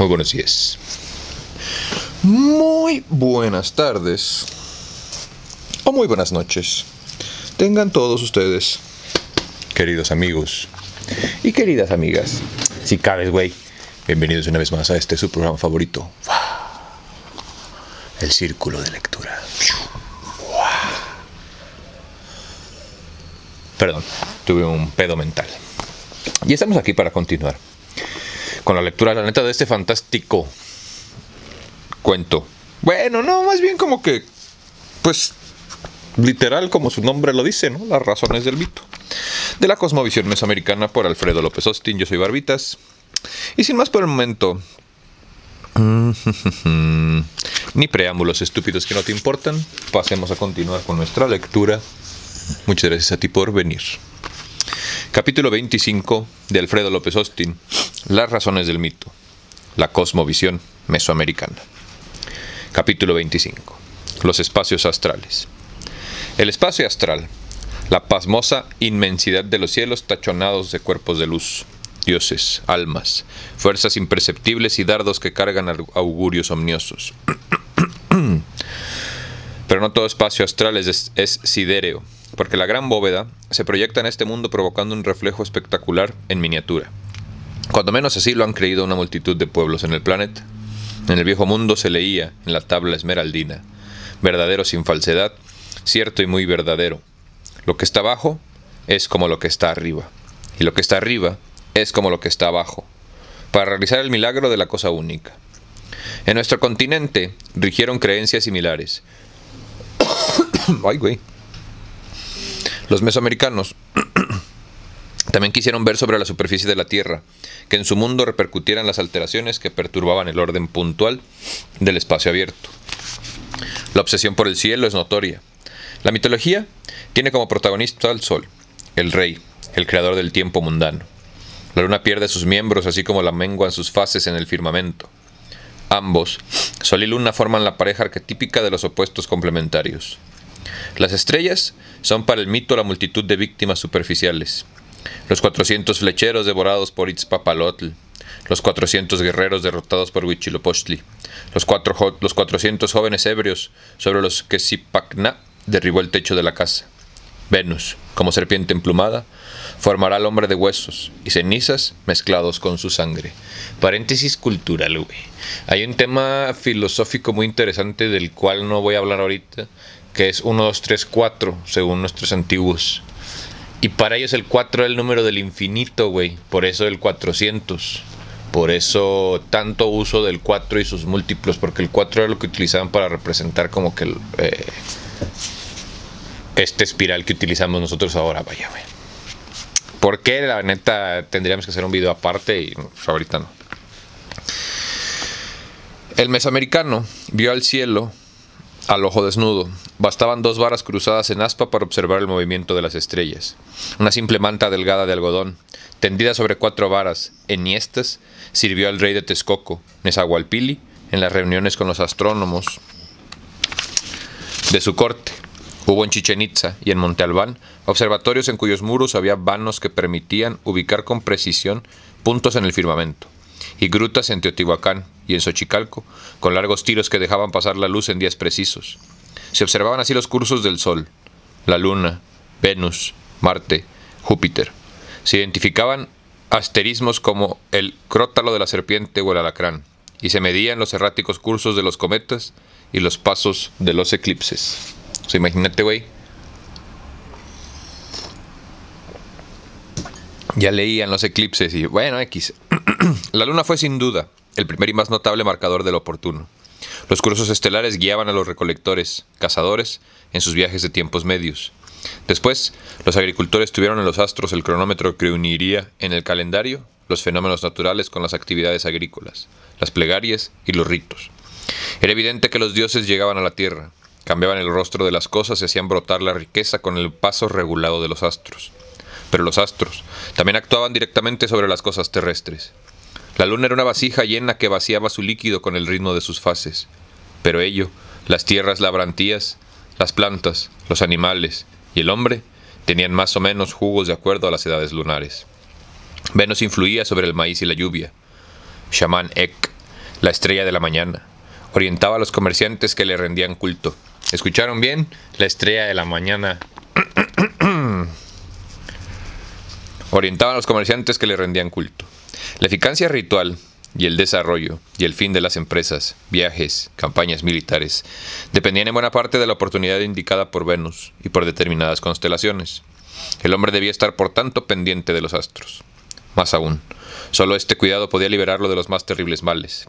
Muy buenos días. Muy buenas tardes. O muy buenas noches. Tengan todos ustedes, queridos amigos y queridas amigas. Si cabes, güey. Bienvenidos una vez más a este su programa favorito. El Círculo de Lectura. Perdón, tuve un pedo mental. Y estamos aquí para continuar con la lectura, la neta, de este fantástico cuento. Bueno, no, más bien como que, pues, literal como su nombre lo dice, ¿no? Las razones del mito. De la cosmovisión mesoamericana, por Alfredo López Austin. Yo soy Barbitas. Y sin más por el momento, ni preámbulos estúpidos que no te importan, pasemos a continuar con nuestra lectura. Muchas gracias a ti por venir. Capítulo 25 de Alfredo López Austin. Las razones del mito. La cosmovisión mesoamericana. Capítulo 25. Los espacios astrales. El espacio astral, la pasmosa inmensidad de los cielos tachonados de cuerpos de luz, dioses, almas, fuerzas imperceptibles y dardos que cargan augurios omniosos. Pero no todo espacio astral es sidéreo, porque la gran bóveda se proyecta en este mundo provocando un reflejo espectacular en miniatura. Cuando menos así lo han creído una multitud de pueblos en el planeta. En el viejo mundo se leía en la tabla esmeraldina: verdadero sin falsedad, cierto y muy verdadero. Lo que está abajo es como lo que está arriba, y lo que está arriba es como lo que está abajo, para realizar el milagro de la cosa única. En nuestro continente rigieron creencias similares. Ay, güey. Los mesoamericanos también quisieron ver sobre la superficie de la Tierra que en su mundo repercutieran las alteraciones que perturbaban el orden puntual del espacio abierto. La obsesión por el cielo es notoria. La mitología tiene como protagonista al Sol, el rey, el creador del tiempo mundano. La luna pierde sus miembros, así como la menguan sus fases en el firmamento. Ambos, Sol y Luna, forman la pareja arquetípica de los opuestos complementarios. Las estrellas son para el mito la multitud de víctimas superficiales. Los 400 flecheros devorados por Itzpapalotl, los 400 guerreros derrotados por Huitzilopochtli, los 400 jóvenes ebrios sobre los que Zipacná derribó el techo de la casa. Venus, como serpiente emplumada, formará al hombre de huesos y cenizas mezclados con su sangre. Paréntesis cultural, güey. Hay un tema filosófico muy interesante del cual no voy a hablar ahorita, que es 1, 2, 3, 4, según nuestros antiguos. Y para ellos el 4 es el número del infinito, güey. Por eso el 400. Por eso tanto uso del 4 y sus múltiplos, porque el 4 era lo que utilizaban para representar como que este espiral que utilizamos nosotros ahora, vaya, güey. ¿Por qué? La neta, tendríamos que hacer un video aparte y pues, ahorita no. El mesoamericano vio al cielo al ojo desnudo. Bastaban 2 varas cruzadas en aspa para observar el movimiento de las estrellas. Una simple manta delgada de algodón, tendida sobre 4 varas enhiestas, sirvió al rey de Texcoco, Nezahualpilli, en las reuniones con los astrónomos de su corte. Hubo en Chichén Itzá y en Monte Albán observatorios en cuyos muros había vanos que permitían ubicar con precisión puntos en el firmamento, y grutas en Teotihuacán y en Xochicalco, con largos tiros que dejaban pasar la luz en días precisos. Se observaban así los cursos del Sol, la Luna, Venus, Marte, Júpiter. Se identificaban asterismos como el crótalo de la serpiente o el alacrán, y se medían los erráticos cursos de los cometas y los pasos de los eclipses. O sea, imagínate, güey. Ya leían los eclipses y, bueno, X. La luna fue sin duda el primer y más notable marcador de lo oportuno. Los cursos estelares guiaban a los recolectores, cazadores, en sus viajes de tiempos medios. Después, los agricultores tuvieron en los astros el cronómetro que uniría en el calendario los fenómenos naturales con las actividades agrícolas, las plegarias y los ritos. Era evidente que los dioses llegaban a la tierra, cambiaban el rostro de las cosas y hacían brotar la riqueza con el paso regulado de los astros. Pero los astros también actuaban directamente sobre las cosas terrestres. La luna era una vasija llena que vaciaba su líquido con el ritmo de sus fases. Pero ello, las tierras labrantías, las plantas, los animales y el hombre tenían más o menos jugos de acuerdo a las edades lunares. Venus influía sobre el maíz y la lluvia. Shaman Ek la estrella de la mañana, orientaba a los comerciantes que le rendían culto. ¿Escucharon bien? La estrella de la mañana. Orientaba a los comerciantes que le rendían culto. La eficacia ritual y el desarrollo y el fin de las empresas, viajes, campañas militares, dependían en buena parte de la oportunidad indicada por Venus y por determinadas constelaciones. El hombre debía estar por tanto pendiente de los astros. Más aún, solo este cuidado podía liberarlo de los más terribles males.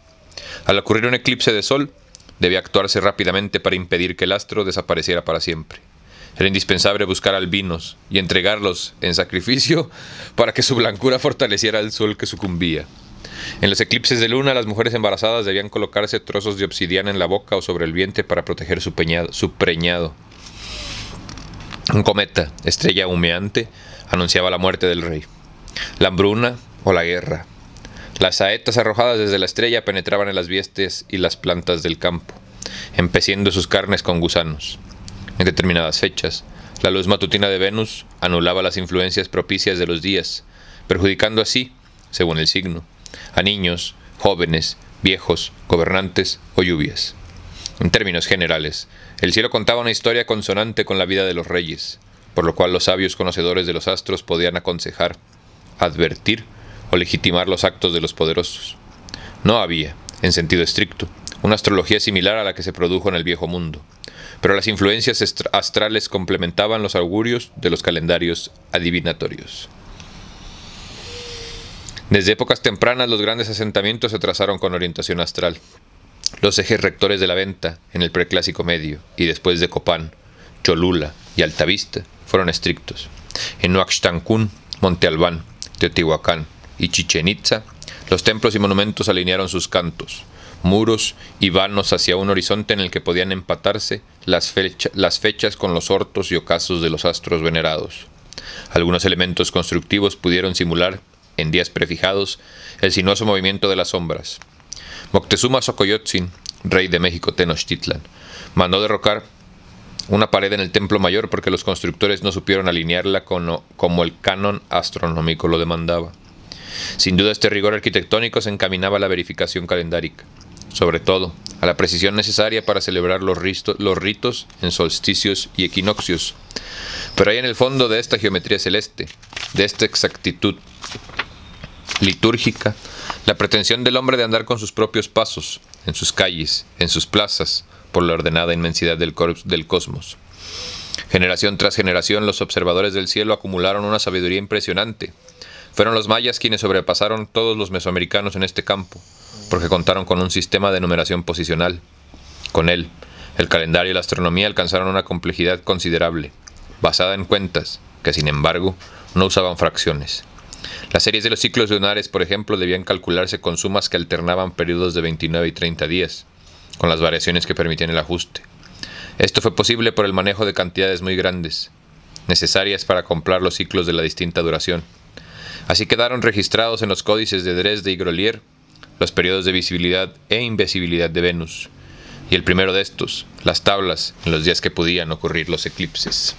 Al ocurrir un eclipse de sol, debía actuarse rápidamente para impedir que el astro desapareciera para siempre. Era indispensable buscar albinos y entregarlos en sacrificio para que su blancura fortaleciera el sol que sucumbía. En los eclipses de luna, las mujeres embarazadas debían colocarse trozos de obsidiana en la boca o sobre el vientre para proteger su preñado. Un cometa, estrella humeante, anunciaba la muerte del rey, la hambruna o la guerra. Las saetas arrojadas desde la estrella penetraban en las viestes y las plantas del campo, empeciendo sus carnes con gusanos. En determinadas fechas, la luz matutina de Venus anulaba las influencias propicias de los días, perjudicando así, según el signo, a niños, jóvenes, viejos, gobernantes o lluvias. En términos generales, el cielo contaba una historia consonante con la vida de los reyes, por lo cual los sabios conocedores de los astros podían aconsejar, advertir o legitimar los actos de los poderosos. No había, en sentido estricto, una astrología similar a la que se produjo en el viejo mundo, pero las influencias astrales complementaban los augurios de los calendarios adivinatorios. Desde épocas tempranas los grandes asentamientos se trazaron con orientación astral. Los ejes rectores de la venta en el preclásico medio y después de Copán, Cholula y Altavista fueron estrictos. En Huaxtancún, Monte Albán, Teotihuacán y Chichén Itzá, los templos y monumentos alinearon sus cantos, muros y vanos hacia un horizonte en el que podían empatarse las fechas con los ortos y ocasos de los astros venerados. Algunos elementos constructivos pudieron simular, en días prefijados, el sinuoso movimiento de las sombras. Moctezuma Xocoyotzin, rey de México Tenochtitlan, mandó derrocar una pared en el templo mayor porque los constructores no supieron alinearla como el canon astronómico lo demandaba. Sin duda este rigor arquitectónico se encaminaba a la verificación calendárica, sobre todo a la precisión necesaria para celebrar los ritos en solsticios y equinoccios. Pero hay en el fondo de esta geometría celeste, de esta exactitud litúrgica, la pretensión del hombre de andar con sus propios pasos, en sus calles, en sus plazas, por la ordenada inmensidad del cosmos. Generación tras generación, los observadores del cielo acumularon una sabiduría impresionante. Fueron los mayas quienes sobrepasaron todos los mesoamericanos en este campo, porque contaron con un sistema de numeración posicional. Con él, el calendario y la astronomía alcanzaron una complejidad considerable, basada en cuentas, que sin embargo no usaban fracciones. Las series de los ciclos lunares, por ejemplo, debían calcularse con sumas que alternaban periodos de 29 y 30 días, con las variaciones que permitían el ajuste. Esto fue posible por el manejo de cantidades muy grandes, necesarias para comprar los ciclos de la distinta duración. Así quedaron registrados en los códices de Dresde y Grolier los periodos de visibilidad e invisibilidad de Venus, y el primero de estos, las tablas, en los días que podían ocurrir los eclipses.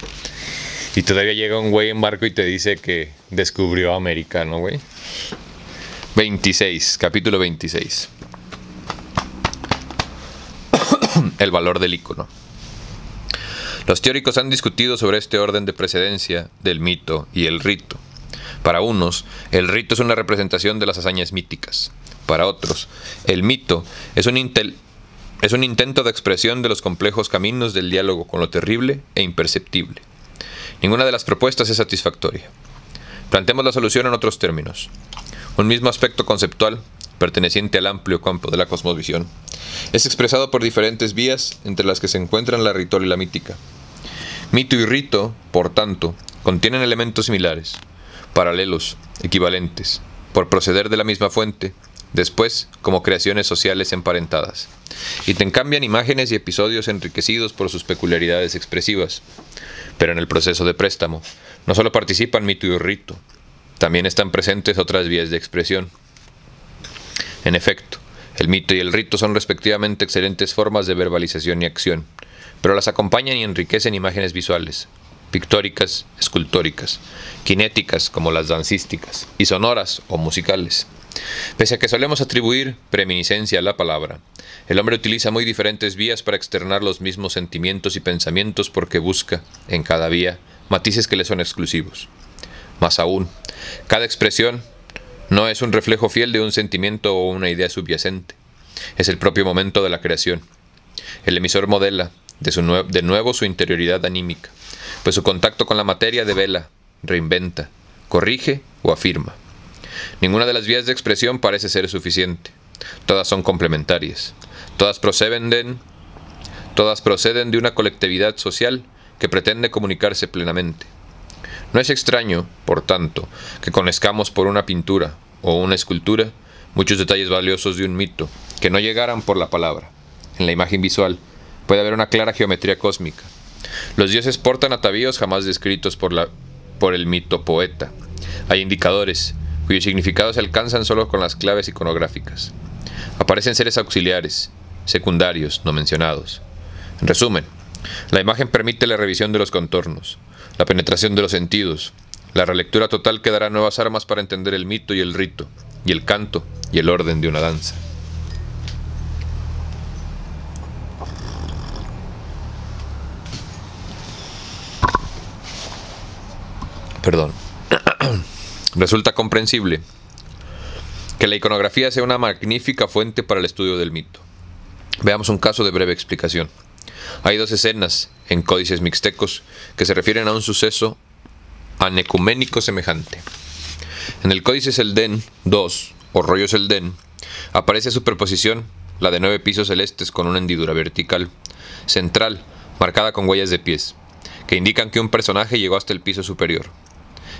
Y todavía llega un güey en barco y te dice que descubrió América, ¿no, güey? 26, capítulo 26. El valor del ícono. Los teóricos han discutido sobre este orden de precedencia del mito y el rito. Para unos, el rito es una representación de las hazañas míticas. Para otros, el mito es un intento de expresión de los complejos caminos del diálogo con lo terrible e imperceptible. Ninguna de las propuestas es satisfactoria. Planteemos la solución en otros términos. Un mismo aspecto conceptual, perteneciente al amplio campo de la cosmovisión, es expresado por diferentes vías entre las que se encuentran la ritual y la mítica. Mito y rito, por tanto, contienen elementos similares, paralelos, equivalentes, por proceder de la misma fuente, después como creaciones sociales emparentadas. Intercambian imágenes y episodios enriquecidos por sus peculiaridades expresivas. Pero en el proceso de préstamo, no solo participan mito y rito, también están presentes otras vías de expresión. En efecto, el mito y el rito son respectivamente excelentes formas de verbalización y acción, pero las acompañan y enriquecen imágenes visuales, pictóricas, escultóricas, cinéticas como las dancísticas, y sonoras o musicales. Pese a que solemos atribuir preeminiscencia a la palabra, el hombre utiliza muy diferentes vías para externar los mismos sentimientos y pensamientos porque busca, en cada vía, matices que le son exclusivos. Más aún, cada expresión no es un reflejo fiel de un sentimiento o una idea subyacente. Es el propio momento de la creación. El emisor modela, de nuevo, su interioridad anímica, pues su contacto con la materia devela, reinventa, corrige o afirma. Ninguna de las vías de expresión parece ser suficiente. Todas son complementarias. Todas proceden de una colectividad social que pretende comunicarse plenamente. No es extraño, por tanto, que conozcamos por una pintura o una escultura muchos detalles valiosos de un mito que no llegaran por la palabra. En la imagen visual puede haber una clara geometría cósmica. Los dioses portan atavíos jamás descritos por el mito poeta. Hay indicadores cuyos significados se alcanzan solo con las claves iconográficas. Aparecen seres auxiliares, secundarios, no mencionados. En resumen, la imagen permite la revisión de los contornos, la penetración de los sentidos, la relectura total que dará nuevas armas para entender el mito y el rito, y el canto y el orden de una danza. Resulta comprensible que la iconografía sea una magnífica fuente para el estudio del mito. Veamos un caso de breve explicación. Hay dos escenas en códices mixtecos que se refieren a un suceso anecuménico semejante. En el códice Seldén 2, o rollo Seldén, aparece a superposición la de 9 pisos celestes con una hendidura vertical, central, marcada con huellas de pies, que indican que un personaje llegó hasta el piso superior.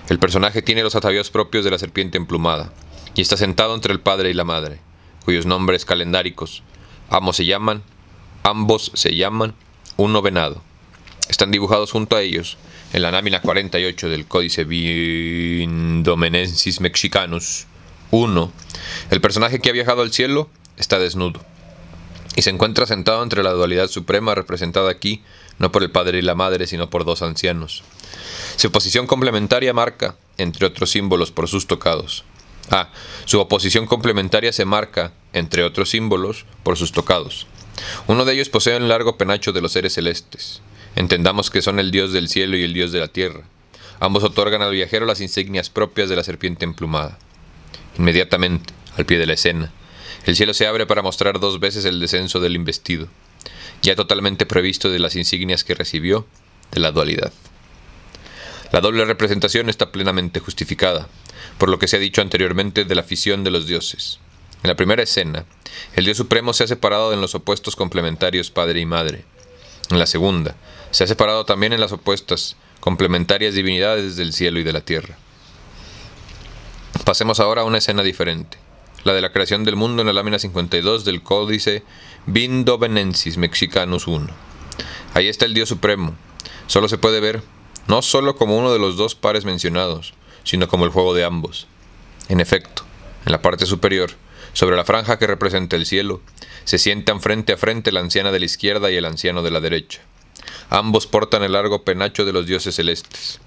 El personaje tiene los atavíos propios de la serpiente emplumada, y está sentado entre el padre y la madre, cuyos nombres calendáricos, ambos se llaman uno venado. Están dibujados junto a ellos, en la lámina 48 del Códice Vindomenensis Mexicanus 1, el personaje que ha viajado al cielo está desnudo, y se encuentra sentado entre la dualidad suprema representada aquí, no por el padre y la madre, sino por dos ancianos. Su oposición complementaria marca, entre otros símbolos, por sus tocados. Su oposición complementaria se marca, entre otros símbolos, por sus tocados. Uno de ellos posee un largo penacho de los seres celestes. Entendamos que son el dios del cielo y el dios de la tierra. Ambos otorgan al viajero las insignias propias de la serpiente emplumada. Inmediatamente, al pie de la escena, el cielo se abre para mostrar 2 veces el descenso del investido, ya totalmente previsto de las insignias que recibió de la dualidad. La doble representación está plenamente justificada, por lo que se ha dicho anteriormente de la fisión de los dioses. En la primera escena, el Dios Supremo se ha separado en los opuestos complementarios padre y madre. En la segunda, se ha separado también en las opuestas complementarias divinidades del cielo y de la tierra. Pasemos ahora a una escena diferente, la de la creación del mundo en la lámina 52 del Códice Vindomenensis Mexicanus 1. Ahí está el Dios Supremo. Solo se puede ver, no solo como uno de los 2 pares mencionados, sino como el juego de ambos. En efecto, en la parte superior, sobre la franja que representa el cielo, se sientan frente a frente la anciana de la izquierda y el anciano de la derecha. Ambos portan el largo penacho de los dioses celestes.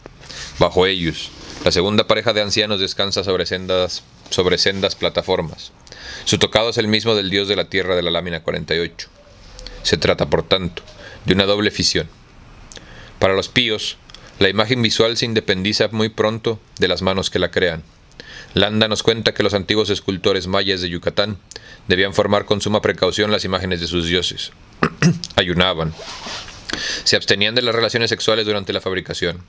Bajo ellos, la segunda pareja de ancianos descansa sobre sendas plataformas. Su tocado es el mismo del dios de la tierra de la lámina 48. Se trata, por tanto, de una doble fisión. Para los píos, la imagen visual se independiza muy pronto de las manos que la crean. Landa nos cuenta que los antiguos escultores mayas de Yucatán debían formar con suma precaución las imágenes de sus dioses. Ayunaban. Se abstenían de las relaciones sexuales durante la fabricación.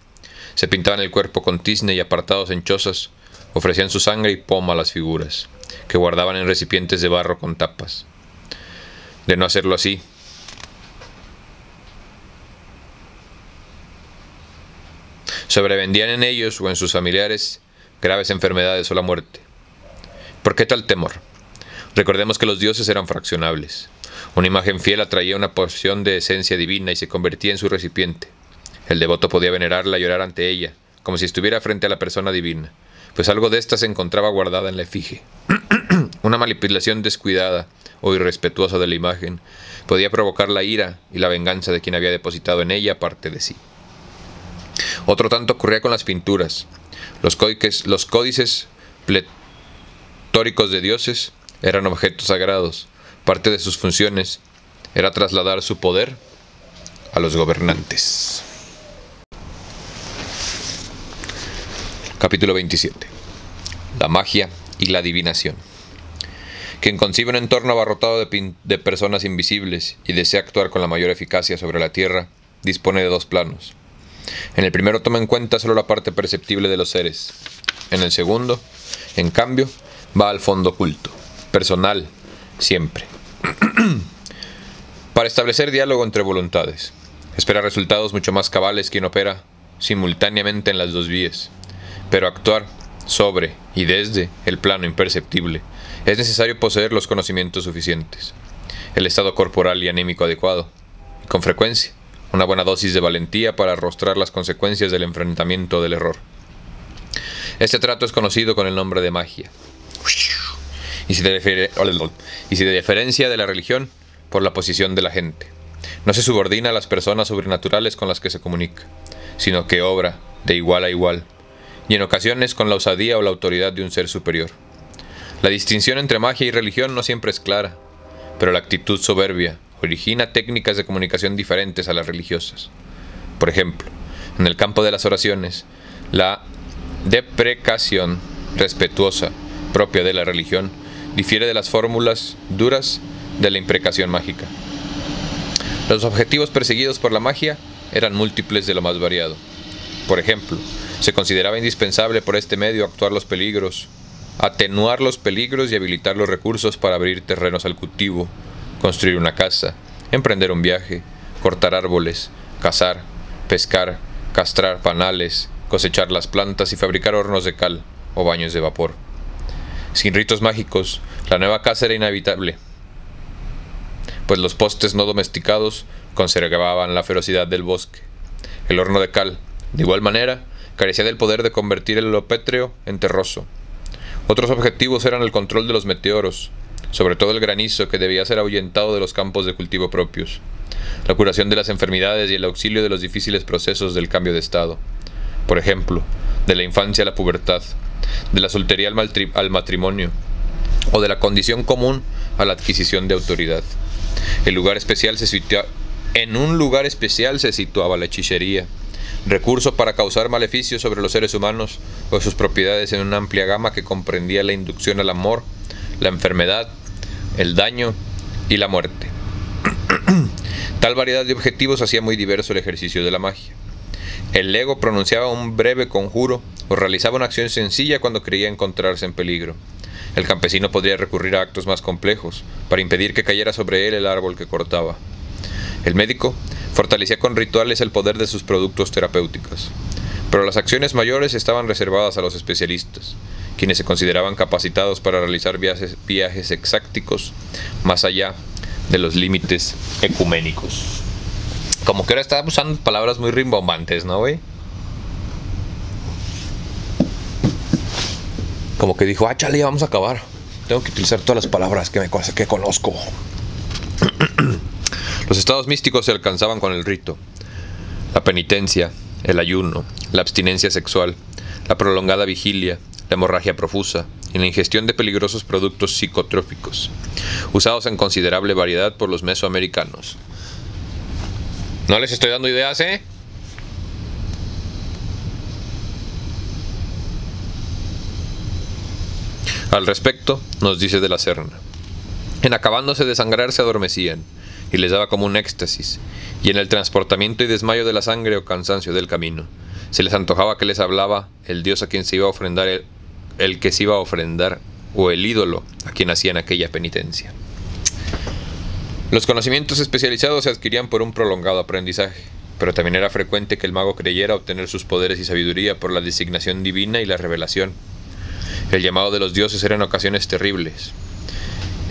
Se pintaban el cuerpo con tizne y apartados en chozas, ofrecían su sangre y poma a las figuras, que guardaban en recipientes de barro con tapas. De no hacerlo así, sobrevendían en ellos o en sus familiares graves enfermedades o la muerte. ¿Por qué tal temor? Recordemos que los dioses eran fraccionables. Una imagen fiel atraía una porción de esencia divina y se convertía en su recipiente. El devoto podía venerarla y orar ante ella, como si estuviera frente a la persona divina, pues algo de ésta se encontraba guardada en la efigie. Una manipulación descuidada o irrespetuosa de la imagen podía provocar la ira y la venganza de quien había depositado en ella parte de sí. Otro tanto ocurría con las pinturas. Los códices pictóricos de dioses eran objetos sagrados. Parte de sus funciones era trasladar su poder a los gobernantes. Capítulo 27. La magia y la adivinación. Quien concibe un entorno abarrotado de personas invisibles y desea actuar con la mayor eficacia sobre la tierra, dispone de dos planos. En el primero toma en cuenta solo la parte perceptible de los seres. En el segundo, en cambio, va al fondo oculto, personal, siempre. Para establecer diálogo entre voluntades. Espera resultados mucho más cabales quien opera simultáneamente en las dos vías. Pero actuar sobre y desde el plano imperceptible es necesario poseer los conocimientos suficientes, el estado corporal y anímico adecuado, y con frecuencia una buena dosis de valentía para arrostrar las consecuencias del enfrentamiento del error. Este trato es conocido con el nombre de magia, y se diferencia de la religión por la posición de la gente. No se subordina a las personas sobrenaturales con las que se comunica, sino que obra de igual a igual, y en ocasiones con la osadía o la autoridad de un ser superior. La distinción entre magia y religión no siempre es clara, pero la actitud soberbia origina técnicas de comunicación diferentes a las religiosas. Por ejemplo, en el campo de las oraciones, la deprecación respetuosa propia de la religión difiere de las fórmulas duras de la imprecación mágica. Los objetivos perseguidos por la magia eran múltiples de lo más variado. Por ejemplo, se consideraba indispensable por este medio atenuar los peligros y habilitar los recursos para abrir terrenos al cultivo, construir una casa, emprender un viaje, cortar árboles, cazar, pescar, castrar panales, cosechar las plantas y fabricar hornos de cal o baños de vapor. Sin ritos mágicos, la nueva casa era inhabitable, pues los postes no domesticados conservaban la ferocidad del bosque. El horno de cal, de igual manera, carecía del poder de convertir el lo pétreo en terroso. Otros objetivos eran el control de los meteoros, sobre todo el granizo que debía ser ahuyentado de los campos de cultivo propios, la curación de las enfermedades y el auxilio de los difíciles procesos del cambio de estado, por ejemplo, de la infancia a la pubertad, de la soltería al matrimonio, o de la condición común a la adquisición de autoridad. En un lugar especial se situaba la hechicería, recurso para causar maleficios sobre los seres humanos o sus propiedades en una amplia gama que comprendía la inducción al amor, la enfermedad, el daño y la muerte. Tal variedad de objetivos hacía muy diverso el ejercicio de la magia. El lego pronunciaba un breve conjuro o realizaba una acción sencilla cuando creía encontrarse en peligro. El campesino podría recurrir a actos más complejos para impedir que cayera sobre él el árbol que cortaba. El médico fortalecía con rituales el poder de sus productos terapéuticos, pero las acciones mayores estaban reservadas a los especialistas, quienes se consideraban capacitados para realizar viajes exácticos más allá de los límites ecuménicos. Como que ahora estaba usando palabras muy rimbombantes, ¿no, güey? Como que dijo, chale, ya vamos a acabar. Tengo que utilizar todas las palabras que conozco. Los estados místicos se alcanzaban con el rito, la penitencia, el ayuno, la abstinencia sexual, la prolongada vigilia, la hemorragia profusa y la ingestión de peligrosos productos psicotrópicos, usados en considerable variedad por los mesoamericanos. ¿No les estoy dando ideas, eh? Al respecto, nos dice de la Serna: en acabándose de sangrar se adormecían, y les daba como un éxtasis, y en el transportamiento y desmayo de la sangre o cansancio del camino, se les antojaba que les hablaba el dios a quien se iba a ofrendar el que se iba a ofrendar, o el ídolo a quien hacían aquella penitencia. Los conocimientos especializados se adquirían por un prolongado aprendizaje, pero también era frecuente que el mago creyera obtener sus poderes y sabiduría por la designación divina y la revelación. El llamado de los dioses era en ocasiones terribles.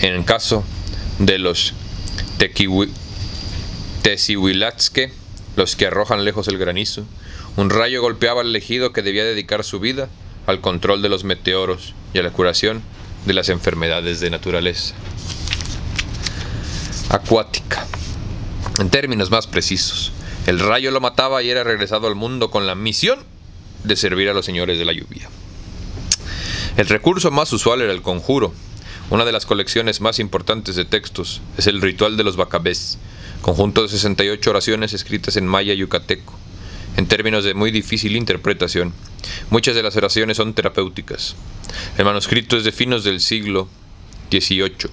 En el caso de los Tecihuilatzque, los que arrojan lejos el granizo, un rayo golpeaba al elegido que debía dedicar su vida al control de los meteoros y a la curación de las enfermedades de naturaleza acuática. En términos más precisos, el rayo lo mataba y era regresado al mundo con la misión de servir a los señores de la lluvia. El recurso más usual era el conjuro. Una de las colecciones más importantes de textos es el Ritual de los Bacabés, conjunto de 68 oraciones escritas en maya yucateco. En términos de muy difícil interpretación, muchas de las oraciones son terapéuticas. El manuscrito es de finos del siglo XVIII,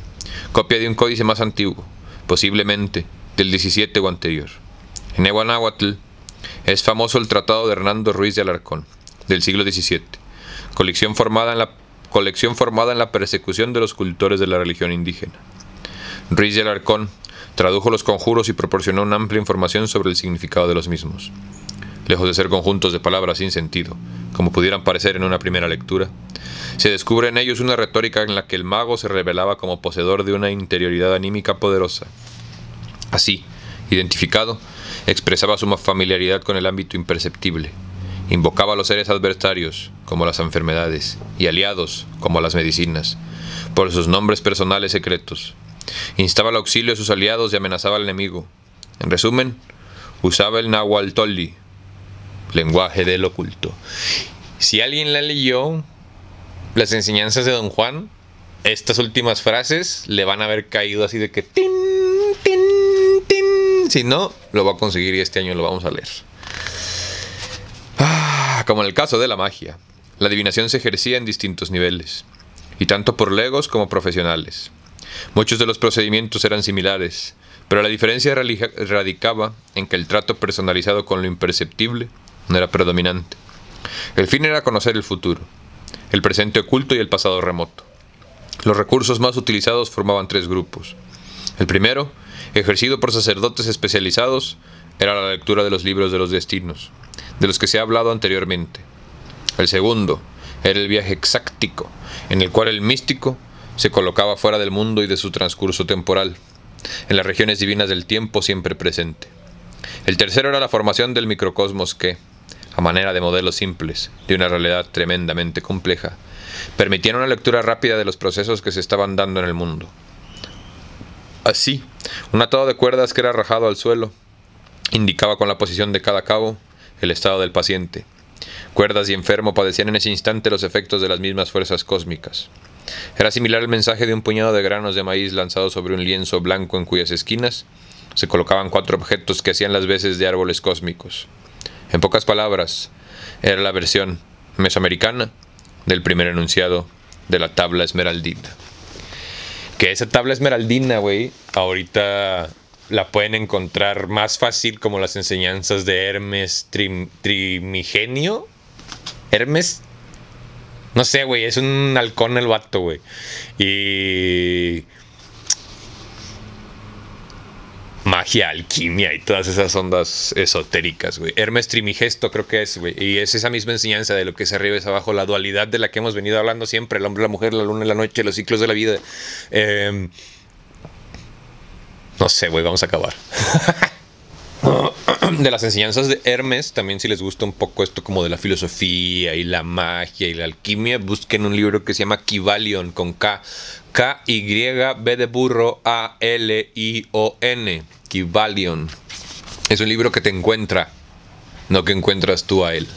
copia de un códice más antiguo, posiblemente del XVII o anterior. En Nehuanáhuatl es famoso el Tratado de Hernando Ruiz de Alarcón, del siglo XVII, colección formada en la persecución de los cultores de la religión indígena. Ruiz de Alarcón tradujo los conjuros y proporcionó una amplia información sobre el significado de los mismos. Lejos de ser conjuntos de palabras sin sentido, como pudieran parecer en una primera lectura, se descubre en ellos una retórica en la que el mago se revelaba como poseedor de una interioridad anímica poderosa. Así, identificado, expresaba su familiaridad con el ámbito imperceptible, invocaba a los seres adversarios, como las enfermedades, y aliados, como las medicinas, por sus nombres personales secretos. Instaba el auxilio a sus aliados y amenazaba al enemigo. En resumen, usaba el nahualtolli, lenguaje del oculto. Si alguien la leyó, las enseñanzas de Don Juan, estas últimas frases le van a haber caído así de que tin, tin, tin. Si no, lo va a conseguir y este año lo vamos a leer. Como en el caso de la magia, la adivinación se ejercía en distintos niveles, y tanto por legos como profesionales. Muchos de los procedimientos eran similares, pero la diferencia radicaba en que el trato personalizado con lo imperceptible no era predominante. El fin era conocer el futuro, el presente oculto y el pasado remoto. Los recursos más utilizados formaban tres grupos. El primero, ejercido por sacerdotes especializados, era la lectura de los libros de los destinos, de los que se ha hablado anteriormente. El segundo era el viaje exáctico, en el cual el místico se colocaba fuera del mundo y de su transcurso temporal, en las regiones divinas del tiempo siempre presente. El tercero era la formación del microcosmos que, a manera de modelos simples de una realidad tremendamente compleja, permitían una lectura rápida de los procesos que se estaban dando en el mundo. Así, un atado de cuerdas que era arrojado al suelo indicaba con la posición de cada cabo el estado del paciente. Cuerdas y enfermo padecían en ese instante los efectos de las mismas fuerzas cósmicas. Era similar al mensaje de un puñado de granos de maíz lanzado sobre un lienzo blanco en cuyas esquinas se colocaban 4 objetos que hacían las veces de árboles cósmicos. En pocas palabras, era la versión mesoamericana del primer enunciado de la tabla esmeraldina. Que esa tabla esmeraldina, güey, ahorita la pueden encontrar más fácil como las enseñanzas de Hermes Trimigenio. Hermes, no sé, güey, es un halcón el vato, güey. Y magia, alquimia y todas esas ondas esotéricas, güey. Hermes Trimigesto creo que es, güey. Y es esa misma enseñanza de lo que es arriba es abajo, la dualidad de la que hemos venido hablando siempre, el hombre, la mujer, la luna y la noche, los ciclos de la vida. No sé, güey, vamos a acabar. De las enseñanzas de Hermes, también si les gusta un poco esto como de la filosofía y la magia y la alquimia, busquen un libro que se llama Kybalion, con K. K-Y-B de burro A-L-I-O-N. Kybalion. Es un libro que te encuentra, no que encuentras tú a él.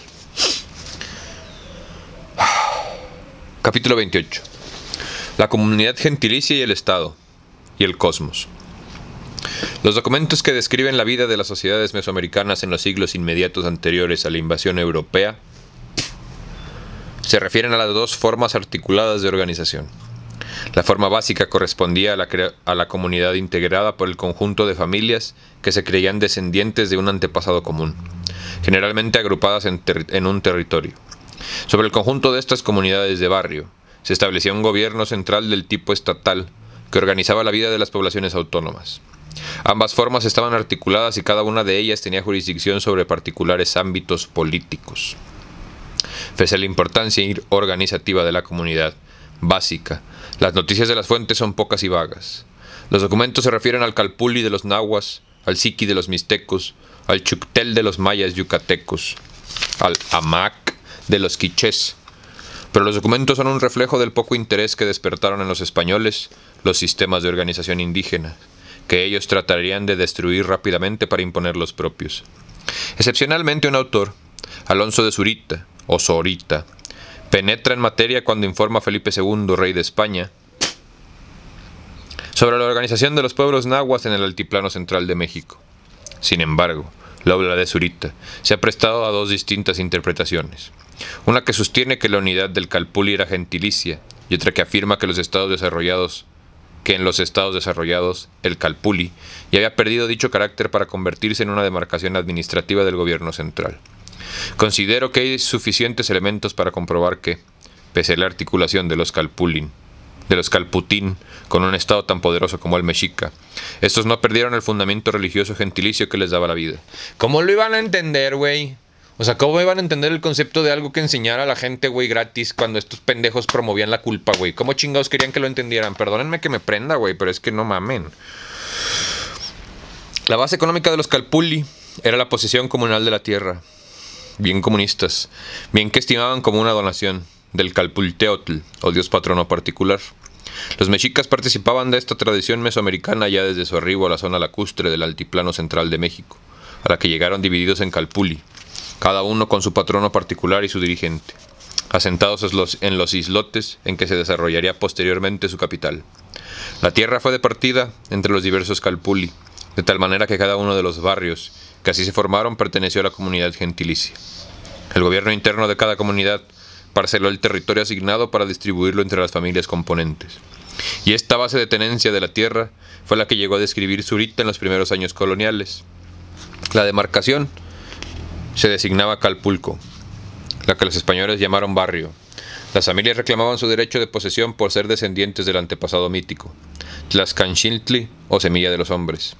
Capítulo 28. La comunidad gentilicia y el Estado, y el cosmos. Los documentos que describen la vida de las sociedades mesoamericanas en los siglos inmediatos anteriores a la invasión europea se refieren a las dos formas articuladas de organización. La forma básica correspondía a la comunidad integrada por el conjunto de familias que se creían descendientes de un antepasado común, generalmente agrupadas en un territorio. Sobre el conjunto de estas comunidades de barrio, se establecía un gobierno central del tipo estatal que organizaba la vida de las poblaciones autónomas. Ambas formas estaban articuladas y cada una de ellas tenía jurisdicción sobre particulares ámbitos políticos. Pese a la importancia organizativa de la comunidad básica, las noticias de las fuentes son pocas y vagas. Los documentos se refieren al calpulli de los nahuas, al siqui de los mixtecos, al chuctel de los mayas yucatecos, al amac de los quichés. Pero los documentos son un reflejo del poco interés que despertaron en los españoles los sistemas de organización indígena, que ellos tratarían de destruir rápidamente para imponer los propios. Excepcionalmente un autor, Alonso de Zurita, o Zorita, penetra en materia cuando informa a Felipe II, rey de España, sobre la organización de los pueblos nahuas en el altiplano central de México. Sin embargo, la obra de Zurita se ha prestado a dos distintas interpretaciones. Una que sostiene que la unidad del Calpulli era gentilicia y otra que afirma que en los estados desarrollados el Calpulli ya había perdido dicho carácter para convertirse en una demarcación administrativa del gobierno central. Considero que hay suficientes elementos para comprobar que, pese a la articulación de los Calputín con un estado tan poderoso como el mexica, estos no perdieron el fundamento religioso gentilicio que les daba la vida. ¿Cómo lo iban a entender, güey? O sea, ¿cómo iban a entender el concepto de algo que enseñara a la gente, güey, gratis cuando estos pendejos promovían la culpa, güey? ¿Cómo chingados querían que lo entendieran? Perdónenme que me prenda, güey, pero es que no mamen. La base económica de los Calpulli era la posesión comunal de la tierra. Bien comunistas, bien que estimaban como una donación del Calpulteotl, o dios patrono particular. Los mexicas participaban de esta tradición mesoamericana ya desde su arribo a la zona lacustre del altiplano central de México, a la que llegaron divididos en Calpulli, cada uno con su patrono particular y su dirigente, asentados en los islotes en que se desarrollaría posteriormente su capital. La tierra fue departida entre los diversos Calpulli, de tal manera que cada uno de los barrios que así se formaron perteneció a la comunidad gentilicia. El gobierno interno de cada comunidad parceló el territorio asignado para distribuirlo entre las familias componentes. Y esta base de tenencia de la tierra fue la que llegó a describir Zurita en los primeros años coloniales. La demarcación se designaba Calpulco, la que los españoles llamaron barrio. Las familias reclamaban su derecho de posesión por ser descendientes del antepasado mítico, Tlaxcanchiltli o semilla de los hombres.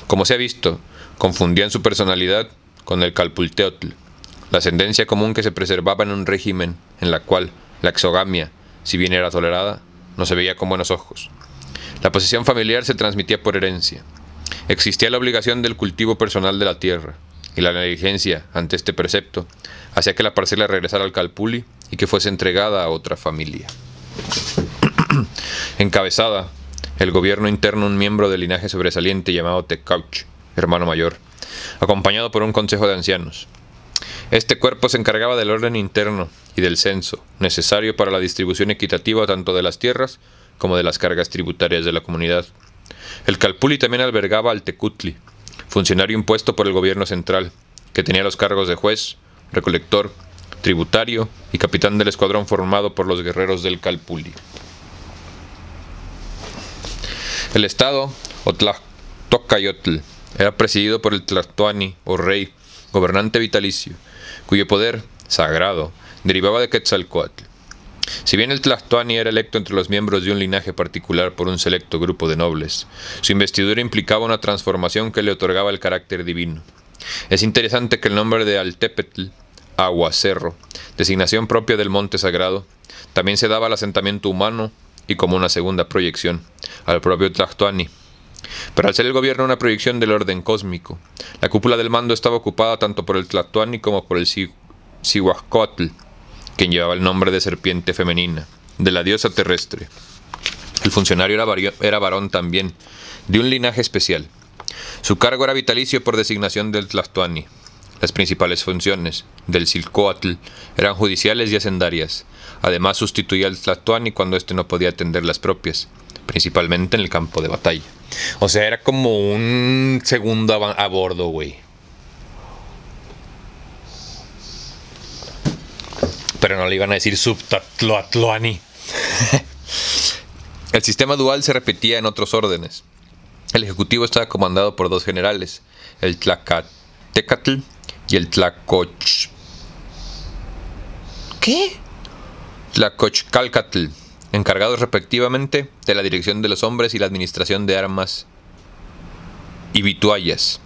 Como se ha visto, confundían su personalidad con el Calpulteotl, la ascendencia común que se preservaba en un régimen en la cual la exogamia, si bien era tolerada, no se veía con buenos ojos. La posesión familiar se transmitía por herencia. Existía la obligación del cultivo personal de la tierra, y la negligencia ante este precepto hacía que la parcela regresara al Calpulli y que fuese entregada a otra familia. Encabezada el gobierno interno un miembro del linaje sobresaliente llamado Tecauch, hermano mayor, acompañado por un consejo de ancianos. Este cuerpo se encargaba del orden interno y del censo, necesario para la distribución equitativa tanto de las tierras como de las cargas tributarias de la comunidad. El Calpulli también albergaba al Tecutli, funcionario impuesto por el gobierno central, que tenía los cargos de juez, recolector, tributario y capitán del escuadrón formado por los guerreros del Calpulli. El estado, o Tlachtocayotl, era presidido por el Tlatoani, o rey, gobernante vitalicio, cuyo poder, sagrado, derivaba de Quetzalcóatl. Si bien el Tlatoani era electo entre los miembros de un linaje particular por un selecto grupo de nobles, su investidura implicaba una transformación que le otorgaba el carácter divino. Es interesante que el nombre de Altepetl, Aguacerro, designación propia del monte sagrado, también se daba al asentamiento humano y como una segunda proyección, al propio Tlatoani. Pero al ser el gobierno una proyección del orden cósmico, la cúpula del mando estaba ocupada tanto por el Tlatoani como por el Cihuascoatl, quien llevaba el nombre de serpiente femenina, de la diosa terrestre. El funcionario era varón también, de un linaje especial. Su cargo era vitalicio por designación del Tlatoani. Las principales funciones del Cilcoatl eran judiciales y hacendarias. Además sustituía al Tlatoani cuando éste no podía atender las propias, principalmente en el campo de batalla. O sea, era como un segundo a bordo, güey. Pero no le iban a decir subtatloatloani. El sistema dual se repetía en otros órdenes. El ejecutivo estaba comandado por dos generales, el Tlacatecatl y el Tlacochcalcatl, encargados respectivamente de la dirección de los hombres y la administración de armas y vituallas.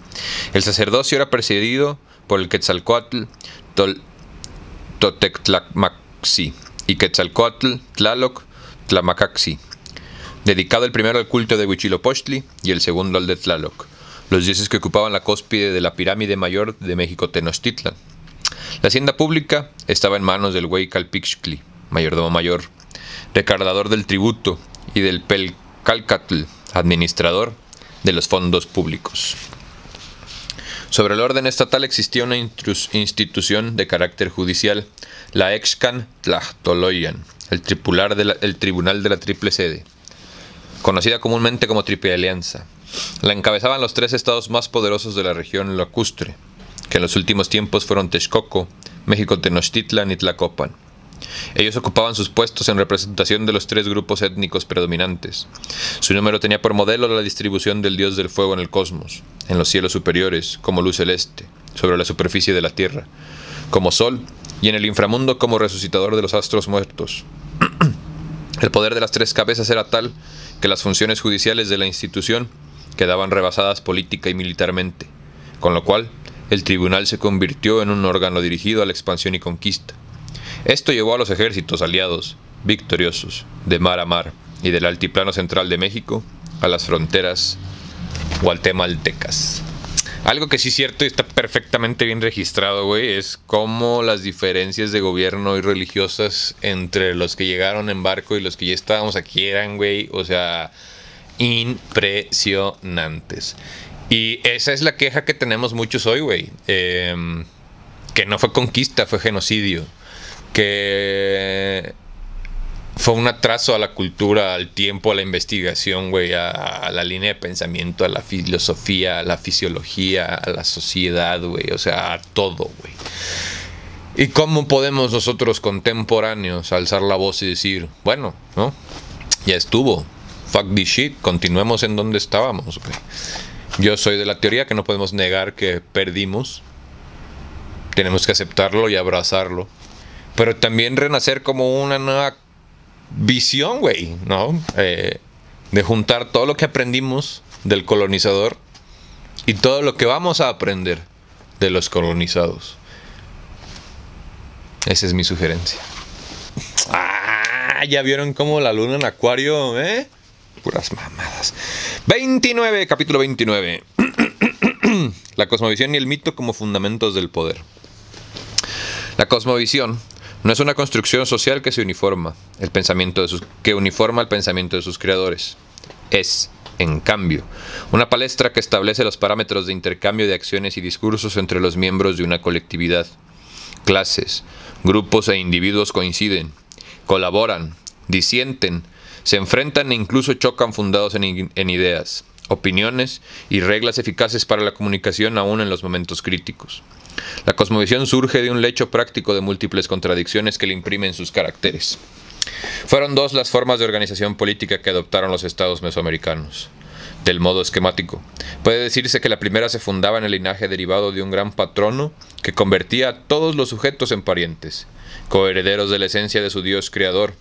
El sacerdocio era presidido por el Quetzalcóatl Totectlamaxi y Quetzalcóatl Tlaloc Tlamacaxi, dedicado el primero al culto de Huitzilopochtli y el segundo al de Tlaloc, los dioses que ocupaban la cúspide de la pirámide mayor de México Tenochtitlan. La hacienda pública estaba en manos del Güey Calpixtli, mayordomo mayor, recaudador del tributo, y del Pelcalcatl, administrador de los fondos públicos. Sobre el orden estatal existía una institución de carácter judicial, la Excan Tlachtoloyan, el Tribunal de la Triple Sede, conocida comúnmente como Triple Alianza. La encabezaban los 3 estados más poderosos de la región lacustre, que en los últimos tiempos fueron Texcoco, México Tenochtitlan y Tlacopan. Ellos ocupaban sus puestos en representación de los 3 grupos étnicos predominantes. Su número tenía por modelo la distribución del dios del fuego en el cosmos, en los cielos superiores, como luz celeste, sobre la superficie de la tierra, como sol, y en el inframundo como resucitador de los astros muertos. El poder de las 3 cabezas era tal que las funciones judiciales de la institución quedaban rebasadas política y militarmente, con lo cual el tribunal se convirtió en un órgano dirigido a la expansión y conquista. Esto llevó a los ejércitos aliados, victoriosos, de mar a mar y del altiplano central de México a las fronteras guatemaltecas. Algo que sí es cierto y está perfectamente bien registrado, güey, es cómo las diferencias de gobierno y religiosas entre los que llegaron en barco y los que ya estábamos aquí eran, güey, o sea, impresionantes. Y esa es la queja que tenemos muchos hoy, güey, que no fue conquista, fue genocidio, que fue un atraso a la cultura, al tiempo, a la investigación, güey, a la línea de pensamiento, a la filosofía, a la fisiología, a la sociedad, güey, o sea, a todo, güey. ¿Y cómo podemos nosotros contemporáneos alzar la voz y decir, bueno, ¿no? Ya estuvo, fuck this shit, continuemos en donde estábamos, güey? Yo soy de la teoría que no podemos negar que perdimos, tenemos que aceptarlo y abrazarlo, pero también renacer como una nueva visión, güey, ¿no? De juntar todo lo que aprendimos del colonizador y todo lo que vamos a aprender de los colonizados. Esa es mi sugerencia. Ah, ya vieron cómo la luna en Acuario, ¿eh? Puras mamadas. 29, capítulo 29. La cosmovisión y el mito como fundamentos del poder. La cosmovisión no es una construcción social que se uniforma que uniforma el pensamiento de sus creadores. Es, en cambio, una palestra que establece los parámetros de intercambio de acciones y discursos entre los miembros de una colectividad. Clases, grupos e individuos coinciden, colaboran, disienten, se enfrentan e incluso chocan fundados en ideas, opiniones y reglas eficaces para la comunicación aún en los momentos críticos. La cosmovisión surge de un lecho práctico de múltiples contradicciones que le imprimen sus caracteres. Fueron 2 las formas de organización política que adoptaron los estados mesoamericanos. Del modo esquemático, puede decirse que la primera se fundaba en el linaje derivado de un gran patrono que convertía a todos los sujetos en parientes, coherederos de la esencia de su Dios creador.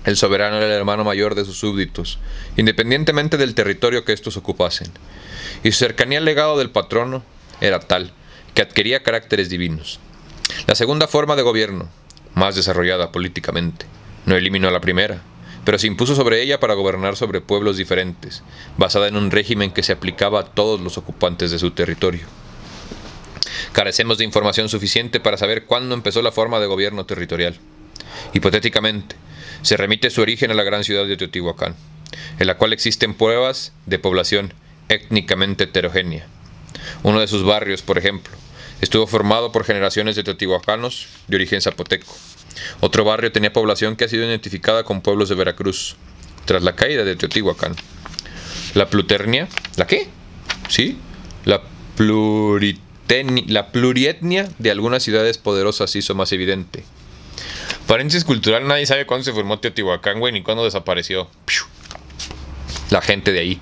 El soberano era el hermano mayor de sus súbditos, independientemente del territorio que estos ocupasen, y su cercanía al legado del patrono era tal que adquiría caracteres divinos. La segunda forma de gobierno, más desarrollada políticamente, no eliminó la primera, pero se impuso sobre ella para gobernar sobre pueblos diferentes, basada en un régimen que se aplicaba a todos los ocupantes de su territorio. Carecemos de información suficiente para saber cuándo empezó la forma de gobierno territorial. Hipotéticamente, se remite su origen a la gran ciudad de Teotihuacán, en la cual existen pruebas de población étnicamente heterogénea. Uno de sus barrios, por ejemplo, estuvo formado por generaciones de teotihuacanos de origen zapoteco. Otro barrio tenía población que ha sido identificada con pueblos de Veracruz, tras la caída de Teotihuacán. La pluternia, ¿la qué? Sí, la plurietnia de algunas ciudades poderosas hizo más evidente. Paréntesis cultural, nadie sabe cuándo se formó Teotihuacán, güey, ni cuándo desapareció la gente de ahí.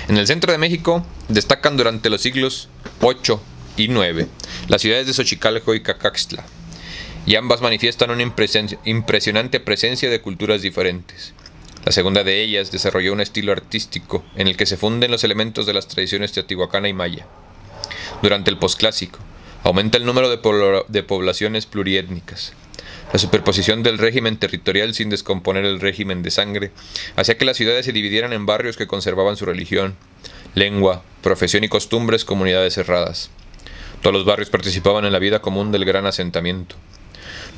En el centro de México destacan durante los siglos 8 y 9 las ciudades de Xochicalco y Cacaxtla, y ambas manifiestan una impresionante presencia de culturas diferentes. La segunda de ellas desarrolló un estilo artístico en el que se funden los elementos de las tradiciones teotihuacana y maya. Durante el posclásico, aumenta el número de poblaciones pluriétnicas. La superposición del régimen territorial sin descomponer el régimen de sangre hacía que las ciudades se dividieran en barrios que conservaban su religión, lengua, profesión y costumbres, comunidades cerradas. Todos los barrios participaban en la vida común del gran asentamiento.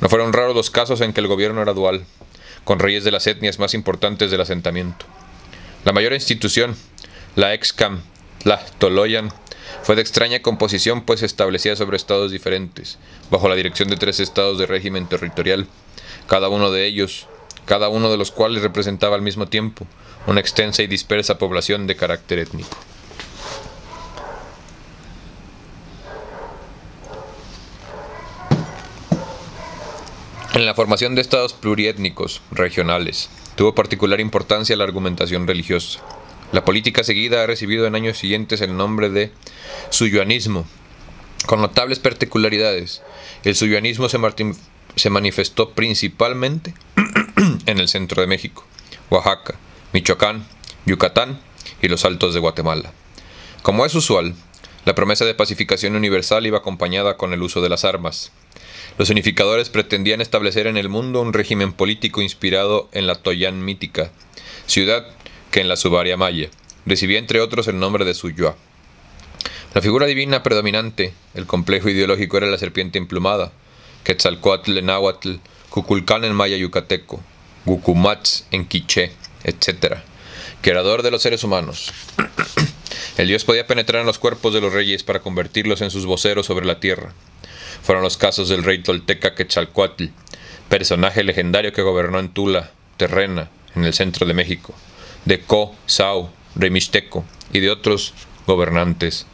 No fueron raros los casos en que el gobierno era dual, con reyes de las etnias más importantes del asentamiento. La mayor institución, la Excam Tlachtoloyan, Fue de extraña composición, pues se establecía sobre estados diferentes, bajo la dirección de 3 estados de régimen territorial, cada uno de los cuales representaba al mismo tiempo una extensa y dispersa población de carácter étnico. En la formación de estados pluriétnicos regionales, tuvo particular importancia la argumentación religiosa. La política seguida ha recibido en años siguientes el nombre de suyuanismo, con notables particularidades. El suyuanismo se manifestó principalmente en el centro de México, Oaxaca, Michoacán, Yucatán y los Altos de Guatemala. Como es usual, la promesa de pacificación universal iba acompañada con el uso de las armas. Los unificadores pretendían establecer en el mundo un régimen político inspirado en la Toyán mítica, ciudad que en la subaria maya recibía entre otros el nombre de Suyua. La figura divina predominante, el complejo ideológico, era la serpiente emplumada, Quetzalcóatl en náhuatl, Cuculcán en maya yucateco, Gucumatz en quiché, etc., creador de los seres humanos. El dios podía penetrar en los cuerpos de los reyes para convertirlos en sus voceros sobre la tierra. Fueron los casos del rey tolteca Quetzalcóatl, personaje legendario que gobernó en Tula, Terrena, en el centro de México, de Co, Sau, rey mixteco, y de otros gobernantes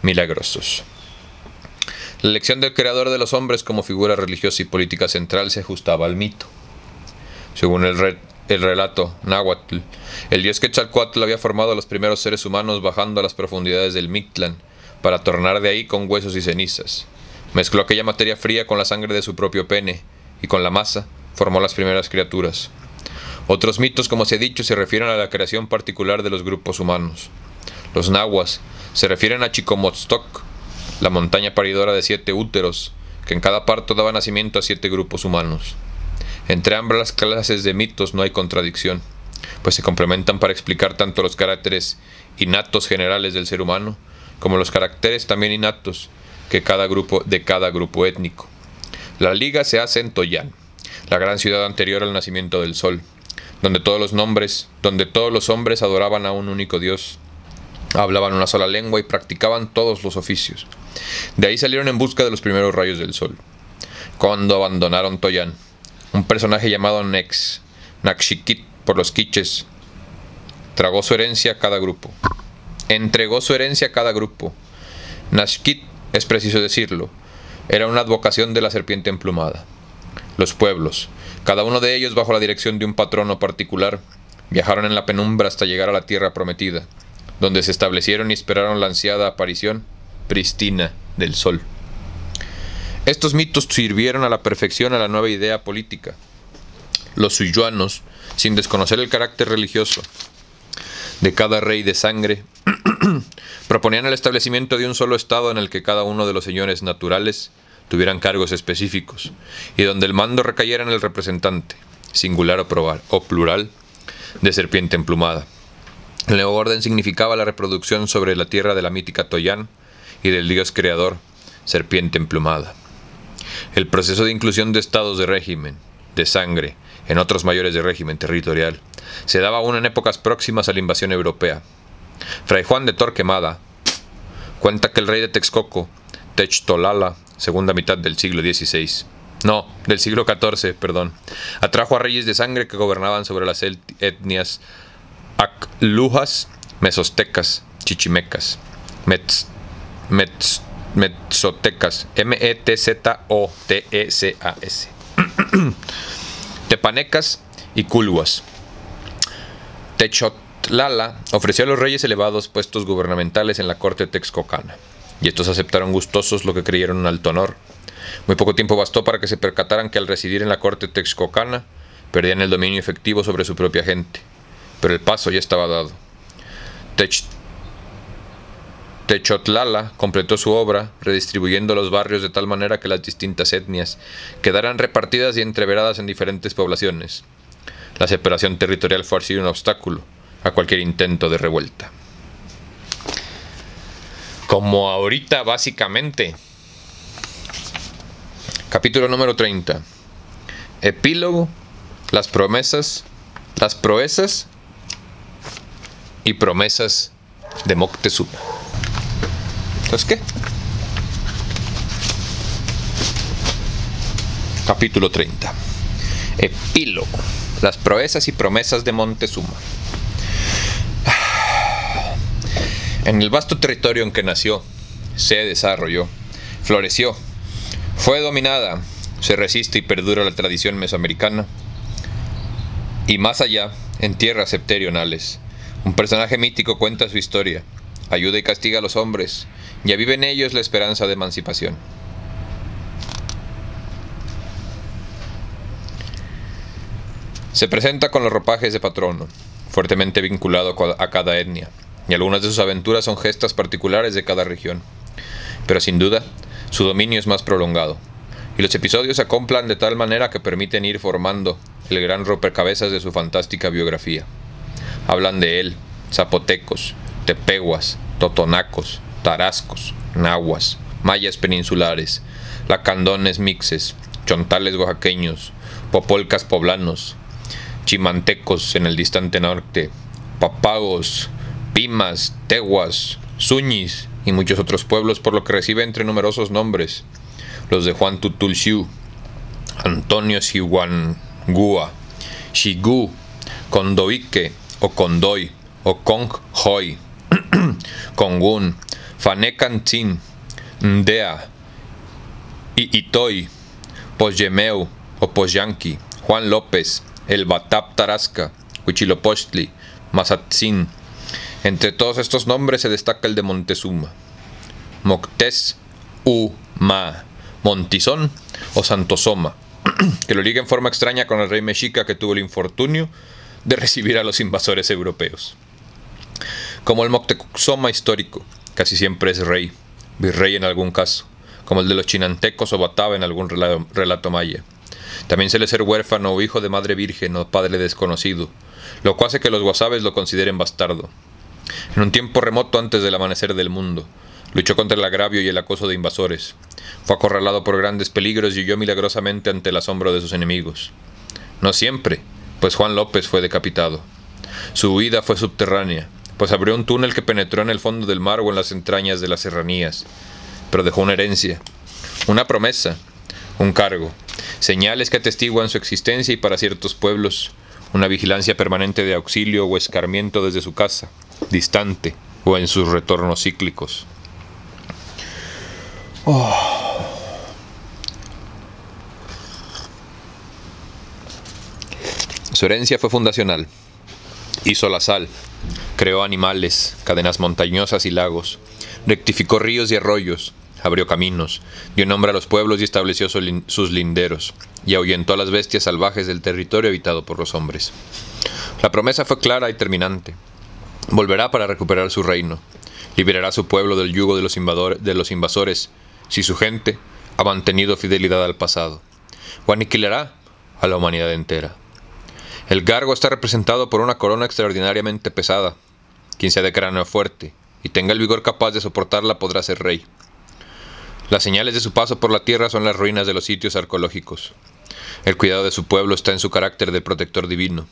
milagrosos. La elección del creador de los hombres como figura religiosa y política central se ajustaba al mito. Según el relato náhuatl, el dios Quetzalcóatl había formado a los primeros seres humanos bajando a las profundidades del Mictlán para tornar de ahí con huesos y cenizas. Mezcló aquella materia fría con la sangre de su propio pene y con la masa formó las primeras criaturas. Otros mitos, como se ha dicho, se refieren a la creación particular de los grupos humanos. Los nahuas se refieren a Chicomotztoc, la montaña paridora de 7 úteros, que en cada parto daba nacimiento a 7 grupos humanos. Entre ambas clases de mitos no hay contradicción, pues se complementan para explicar tanto los caracteres innatos generales del ser humano, como los caracteres también innatos de cada grupo étnico. La liga se hace en Toyán, la gran ciudad anterior al nacimiento del sol, donde todos los hombres adoraban a un único Dios, hablaban una sola lengua y practicaban todos los oficios. De ahí salieron en busca de los primeros rayos del sol. Cuando abandonaron Toyán, un personaje llamado Naxikit por los quiches entregó su herencia a cada grupo. Naxikit, es preciso decirlo, era una advocación de la serpiente emplumada. Los pueblos, cada uno de ellos bajo la dirección de un patrono particular, viajaron en la penumbra hasta llegar a la tierra prometida, donde se establecieron y esperaron la ansiada aparición pristina del sol. Estos mitos sirvieron a la perfección a la nueva idea política. Los suyuanos, sin desconocer el carácter religioso de cada rey de sangre, proponían el establecimiento de un solo estado en el que cada uno de los señores naturales tuvieran cargos específicos, y donde el mando recayera en el representante, singular o plural, de serpiente emplumada. El nuevo orden significaba la reproducción sobre la tierra de la mítica Toyán y del dios creador, serpiente emplumada. El proceso de inclusión de estados de régimen, de sangre, en otros mayores de régimen territorial, se daba aún en épocas próximas a la invasión europea. Fray Juan de Torquemada cuenta que el rey de Texcoco, Techtolala, segunda mitad del siglo XVII, atrajo a reyes de sangre que gobernaban sobre las etnias aclujas, mesostecas, chichimecas, metzotecas, metzotecas, tepanecas y culhuas. Techtlala ofreció a los reyes elevados puestos gubernamentales en la corte texcocana, y estos aceptaron gustosos lo que creyeron un alto honor. Muy poco tiempo bastó para que se percataran que al residir en la corte texcocana perdían el dominio efectivo sobre su propia gente, pero el paso ya estaba dado. Techtlala completó su obra, redistribuyendo los barrios de tal manera que las distintas etnias quedaran repartidas y entreveradas en diferentes poblaciones. La separación territorial fue así un obstáculo a cualquier intento de revuelta. Como ahorita, básicamente. Capítulo número 30. Epílogo, las proezas y promesas de Moctezuma. ¿Pues qué? Capítulo 30. Epílogo. Las proezas y promesas de Montezuma. En el vasto territorio en que nació, se desarrolló, floreció, fue dominada, se resiste y perdura la tradición mesoamericana. Y más allá, en tierras septentrionales, un personaje mítico cuenta su historia, ayuda y castiga a los hombres, y aviva en ellos la esperanza de emancipación. Se presenta con los ropajes de patrono, fuertemente vinculado a cada etnia, y algunas de sus aventuras son gestas particulares de cada región. Pero sin duda, su dominio es más prolongado, y los episodios se acomplan de tal manera que permiten ir formando el gran rompecabezas de su fantástica biografía. Hablan de él zapotecos, tepehuas, totonacos, tarascos, nahuas, mayas peninsulares, lacandones mixes, chontales oaxaqueños, popolcas poblanos, chimantecos en el distante norte, papagos, pimas, tehuas, zuñis y muchos otros pueblos, por lo que recibe entre numerosos nombres: los de Juan Tutulxiu, Antonio Sihuangua, Xigú, Condoique o Condoy o Conghoy, Congun, Fanecantzin, Ndea, Itoy, Poyemeu o Poyanqui, Juan López, El Batap Tarasca, Huitzilopochtli, Mazatzin. Entre todos estos nombres se destaca el de Montezuma, Moctezuma, Montizón o Santosoma, que lo liga en forma extraña con el rey mexica que tuvo el infortunio de recibir a los invasores europeos. Como el Moctezuma histórico, casi siempre es rey, virrey en algún caso, como el de los chinantecos o bataba en algún relato maya. También suele ser huérfano o hijo de madre virgen o padre desconocido, lo cual hace que los guasabes lo consideren bastardo. En un tiempo remoto antes del amanecer del mundo, luchó contra el agravio y el acoso de invasores. Fue acorralado por grandes peligros y huyó milagrosamente ante el asombro de sus enemigos. No siempre, pues Juan López fue decapitado. Su huida fue subterránea, pues abrió un túnel que penetró en el fondo del mar o en las entrañas de las serranías. Pero dejó una herencia, una promesa, un cargo, señales que atestiguan su existencia y para ciertos pueblos, una vigilancia permanente de auxilio o escarmiento desde su casa, distante o en sus retornos cíclicos. Su herencia fue fundacional. Hizo la sal, creó animales, cadenas montañosas y lagos, rectificó ríos y arroyos, abrió caminos, dio nombre a los pueblos y estableció sus linderos, y ahuyentó a las bestias salvajes del territorio habitado por los hombres. La promesa fue clara y terminante. Volverá para recuperar su reino, liberará a su pueblo del yugo de los invasores, si su gente ha mantenido fidelidad al pasado, o aniquilará a la humanidad entera. El gargo está representado por una corona extraordinariamente pesada. Quien sea de cráneo fuerte y tenga el vigor capaz de soportarla podrá ser rey. Las señales de su paso por la tierra son las ruinas de los sitios arqueológicos. El cuidado de su pueblo está en su carácter de protector divino,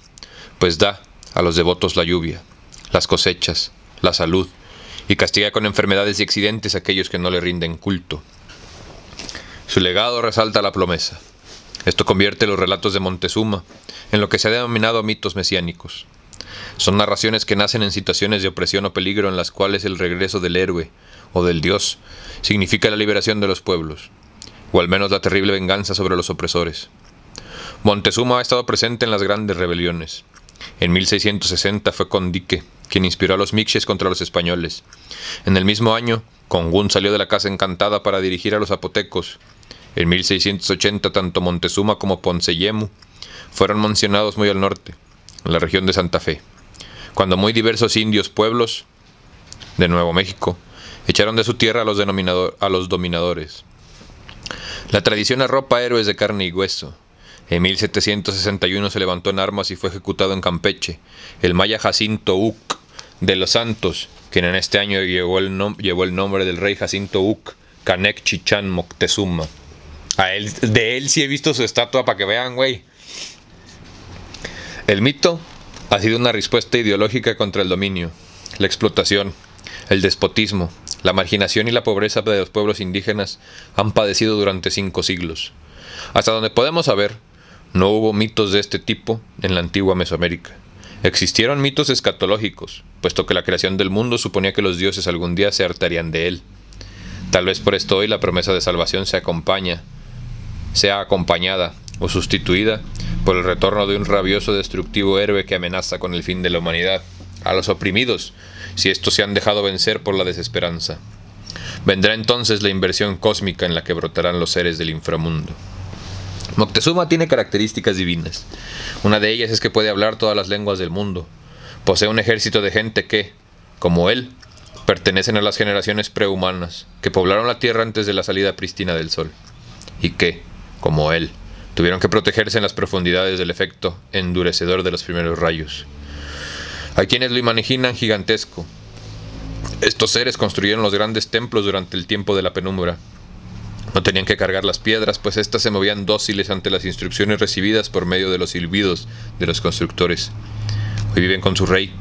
pues da a los devotos la lluvia, las cosechas, la salud, y castiga con enfermedades y accidentes a aquellos que no le rinden culto. Su legado resalta la promesa. Esto convierte los relatos de Montezuma en lo que se ha denominado mitos mesiánicos. Son narraciones que nacen en situaciones de opresión o peligro en las cuales el regreso del héroe o del dios significa la liberación de los pueblos, o al menos la terrible venganza sobre los opresores. Montezuma ha estado presente en las grandes rebeliones. En 1660 fue Condique quien inspiró a los mixes contra los españoles. En el mismo año, Congun salió de la Casa Encantada para dirigir a los zapotecos. En 1680 tanto Montezuma como Ponceyemu fueron mencionados muy al norte, en la región de Santa Fe, cuando muy diversos indios pueblos de Nuevo México echaron de su tierra a los dominadores. La tradición arropa héroes de carne y hueso. En 1761 se levantó en armas y fue ejecutado en Campeche el maya Jacinto Uc de los Santos, quien en este año llevó el nombre del rey Jacinto Uc Canec Chichán Moctezuma. De él sí he visto su estatua para que vean, güey. El mito ha sido una respuesta ideológica contra el dominio, la explotación, El despotismo, la marginación y la pobreza de los pueblos indígenas han padecido durante 5 siglos. Hasta donde podemos saber, no hubo mitos de este tipo en la antigua Mesoamérica. Existieron mitos escatológicos, puesto que la creación del mundo suponía que los dioses algún día se hartarían de él. Tal vez por esto hoy la promesa de salvación sea acompañada o sustituida por el retorno de un rabioso destructivo héroe que amenaza con el fin de la humanidad a los oprimidos, si estos se han dejado vencer por la desesperanza. Vendrá entonces la inversión cósmica en la que brotarán los seres del inframundo. Moctezuma tiene características divinas. Una de ellas es que puede hablar todas las lenguas del mundo. Posee un ejército de gente que, como él, pertenecen a las generaciones prehumanas, que poblaron la tierra antes de la salida prístina del sol, y que, como él, tuvieron que protegerse en las profundidades del efecto endurecedor de los primeros rayos. Hay quienes lo imaginan gigantesco. Estos seres construyeron los grandes templos durante el tiempo de la penumbra. No tenían que cargar las piedras, pues éstas se movían dóciles ante las instrucciones recibidas por medio de los silbidos de los constructores. Hoy viven con su rey,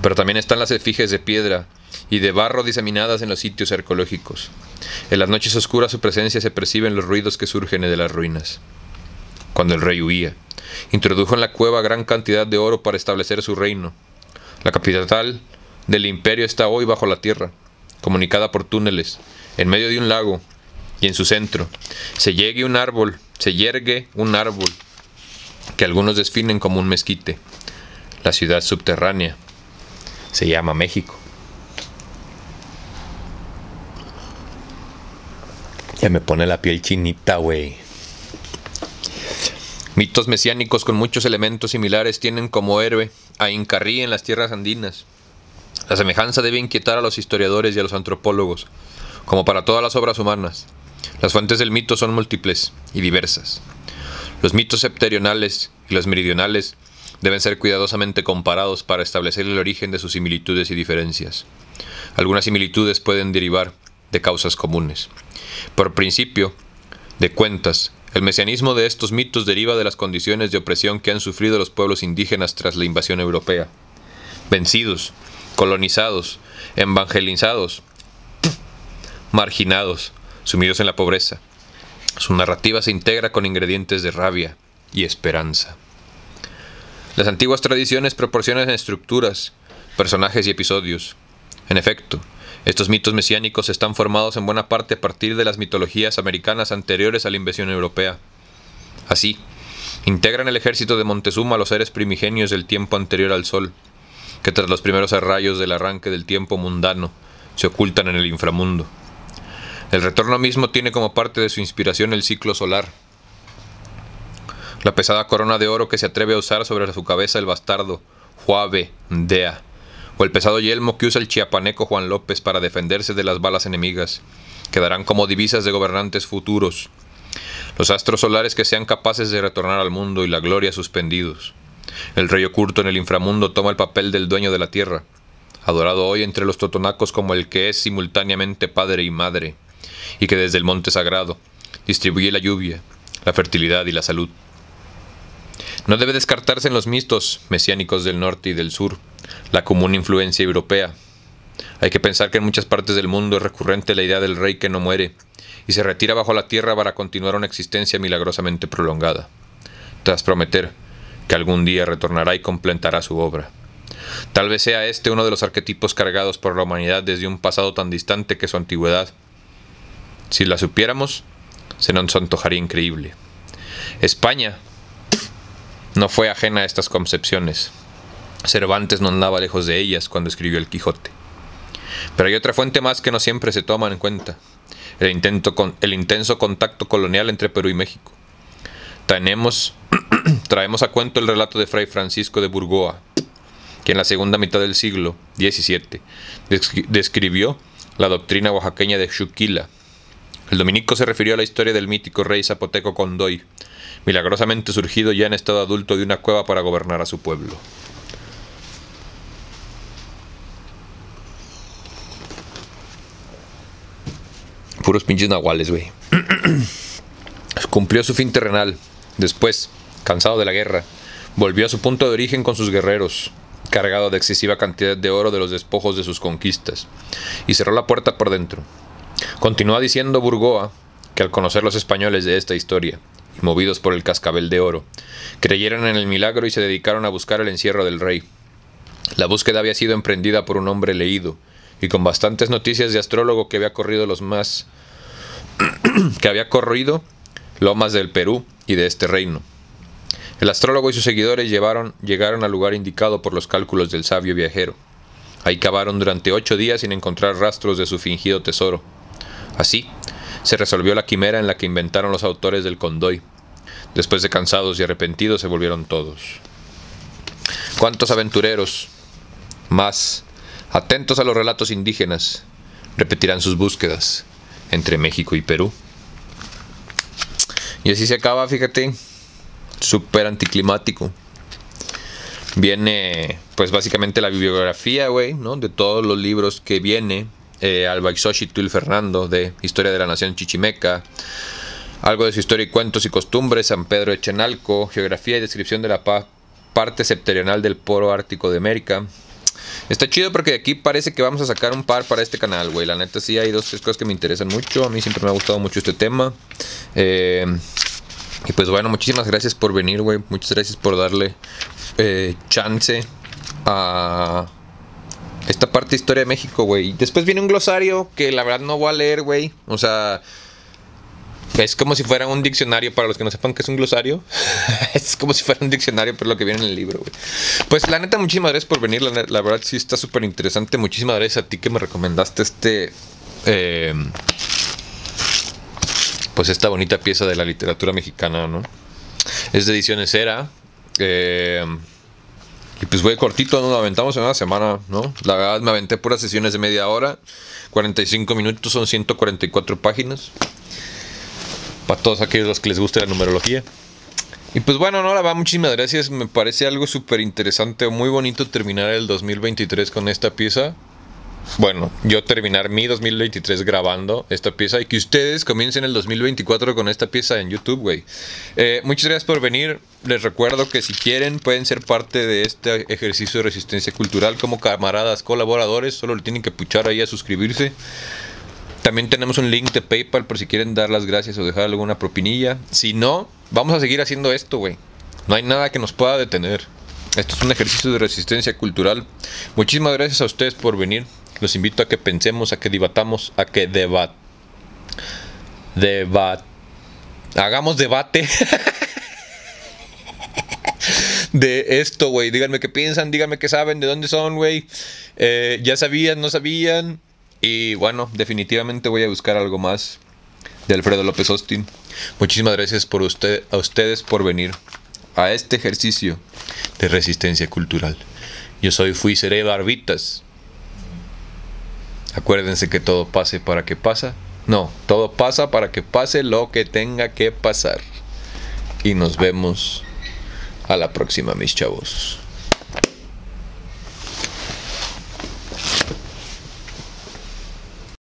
pero también están las efigies de piedra y de barro diseminadas en los sitios arqueológicos. En las noches oscuras su presencia se percibe en los ruidos que surgen de las ruinas. Cuando el rey huía, introdujo en la cueva gran cantidad de oro para establecer su reino. La capital del imperio está hoy bajo la tierra, comunicada por túneles, en medio de un lago, y en su centro se yergue un árbol que algunos definen como un mezquite. La ciudad subterránea se llama México. Ya me pone la piel chinita, güey. Mitos mesiánicos con muchos elementos similares tienen como héroe a Inca Rey en las tierras andinas. La semejanza debe inquietar a los historiadores y a los antropólogos, como para todas las obras humanas. Las fuentes del mito son múltiples y diversas. Los mitos septentrionales y los meridionales deben ser cuidadosamente comparados para establecer el origen de sus similitudes y diferencias. Algunas similitudes pueden derivar de causas comunes. Por principio de cuentas, el mesianismo de estos mitos deriva de las condiciones de opresión que han sufrido los pueblos indígenas tras la invasión europea. Vencidos, colonizados, evangelizados, marginados, sumidos en la pobreza. Su narrativa se integra con ingredientes de rabia y esperanza. Las antiguas tradiciones proporcionan estructuras, personajes y episodios. En efecto, estos mitos mesiánicos están formados en buena parte a partir de las mitologías americanas anteriores a la invasión europea. Así, integran el ejército de Montezuma los seres primigenios del tiempo anterior al sol, que tras los primeros rayos del arranque del tiempo mundano se ocultan en el inframundo. El retorno mismo tiene como parte de su inspiración el ciclo solar, la pesada corona de oro que se atreve a usar sobre su cabeza el bastardo Juave Ndea, o el pesado yelmo que usa el chiapaneco Juan López para defenderse de las balas enemigas, quedarán como divisas de gobernantes futuros. Los astros solares que sean capaces de retornar al mundo y la gloria suspendidos. El rey oculto en el inframundo toma el papel del dueño de la tierra, adorado hoy entre los totonacos como el que es simultáneamente padre y madre, y que desde el monte sagrado distribuye la lluvia, la fertilidad y la salud. No debe descartarse en los mitos mesiánicos del norte y del sur la común influencia europea. Hay que pensar que en muchas partes del mundo es recurrente la idea del rey que no muere y se retira bajo la tierra para continuar una existencia milagrosamente prolongada, tras prometer que algún día retornará y completará su obra. Tal vez sea este uno de los arquetipos cargados por la humanidad desde un pasado tan distante que su antigüedad, si la supiéramos, se nos antojaría increíble. España no fue ajena a estas concepciones. Cervantes no andaba lejos de ellas cuando escribió el Quijote. Pero hay otra fuente más que no siempre se toma en cuenta: el intenso contacto colonial entre Perú y México. Traemos a cuento el relato de Fray Francisco de Burgoa, que en la segunda mitad del siglo XVII describió la doctrina oaxaqueña de Xuquila. El dominico se refirió a la historia del mítico rey zapoteco Condoy, milagrosamente surgido ya en estado adulto de una cueva para gobernar a su pueblo. Puros pinches nahuales, güey. Cumplió su fin terrenal. Después, cansado de la guerra, volvió a su punto de origen con sus guerreros, cargado de excesiva cantidad de oro de los despojos de sus conquistas, y cerró la puerta por dentro. Continúa diciendo Burgoa que al conocer los españoles de esta historia, y movidos por el cascabel de oro, creyeron en el milagro y se dedicaron a buscar el encierro del rey. La búsqueda había sido emprendida por un hombre leído y con bastantes noticias de astrólogo que había corrido lomas del Perú y de este reino. El astrólogo y sus seguidores llegaron al lugar indicado por los cálculos del sabio viajero. Ahí cavaron durante 8 días sin encontrar rastros de su fingido tesoro. Así se resolvió la quimera en la que inventaron los autores del Condoy. Después de cansados y arrepentidos se volvieron todos. ¿Cuántos aventureros más, atentos a los relatos indígenas, repetirán sus búsquedas entre México y Perú? Y así se acaba, fíjate, súper anticlimático. Viene, pues básicamente la bibliografía, güey, ¿no? De todos los libros que viene. Albaixóchitl Fernando, de Historia de la Nación Chichimeca. Algo de su historia y cuentos y costumbres, San Pedro de Chenalco. Geografía y descripción de la parte septentrional del polo ártico de América. Está chido porque de aquí parece que vamos a sacar un par para este canal, güey. La neta sí hay 2 o 3 cosas que me interesan mucho. A mí siempre me ha gustado mucho este tema. Y pues bueno, muchísimas gracias por venir, güey. Muchas gracias por darle chance a esta parte de historia de México, güey. Después viene un glosario que la verdad no voy a leer, güey. O sea, es como si fuera un diccionario. Para los que no sepan qué es un glosario, es como si fuera un diccionario, pero lo que viene en el libro, güey. Pues la neta, muchísimas gracias por venir. La verdad sí está súper interesante. Muchísimas gracias a ti que me recomendaste pues esta bonita pieza de la literatura mexicana, ¿no? Es de Ediciones Era. Y pues güey, cortito, nos aventamos en una semana, ¿no? La verdad me aventé puras sesiones de media hora. 45 minutos, son 144 páginas. Para todos aquellos los que les guste la numerología. Y pues bueno, no, la verdad, muchísimas gracias. Me parece algo súper interesante, muy bonito terminar el 2023 con esta pieza. Bueno, yo terminar mi 2023 grabando esta pieza y que ustedes comiencen el 2024 con esta pieza en YouTube, güey. Muchas gracias por venir. Les recuerdo que si quieren pueden ser parte de este ejercicio de resistencia cultural como camaradas colaboradores. Solo le tienen que puchar ahí a suscribirse. También tenemos un link de PayPal por si quieren dar las gracias o dejar alguna propinilla. Si no, vamos a seguir haciendo esto, güey. No hay nada que nos pueda detener. Esto es un ejercicio de resistencia cultural. Muchísimas gracias a ustedes por venir. Los invito a que pensemos, a que debatamos, a que hagamos debate de esto, güey. Díganme qué piensan, díganme qué saben, de dónde son, güey. Ya sabían, no sabían. Y bueno, definitivamente voy a buscar algo más de Alfredo López Austin. Muchísimas gracias a ustedes por venir a este ejercicio de resistencia cultural. Yo fui, seré Barbitas. Acuérdense que todo pase para que pasa. No, todo pasa para que pase lo que tenga que pasar. Y nos vemos a la próxima, mis chavos.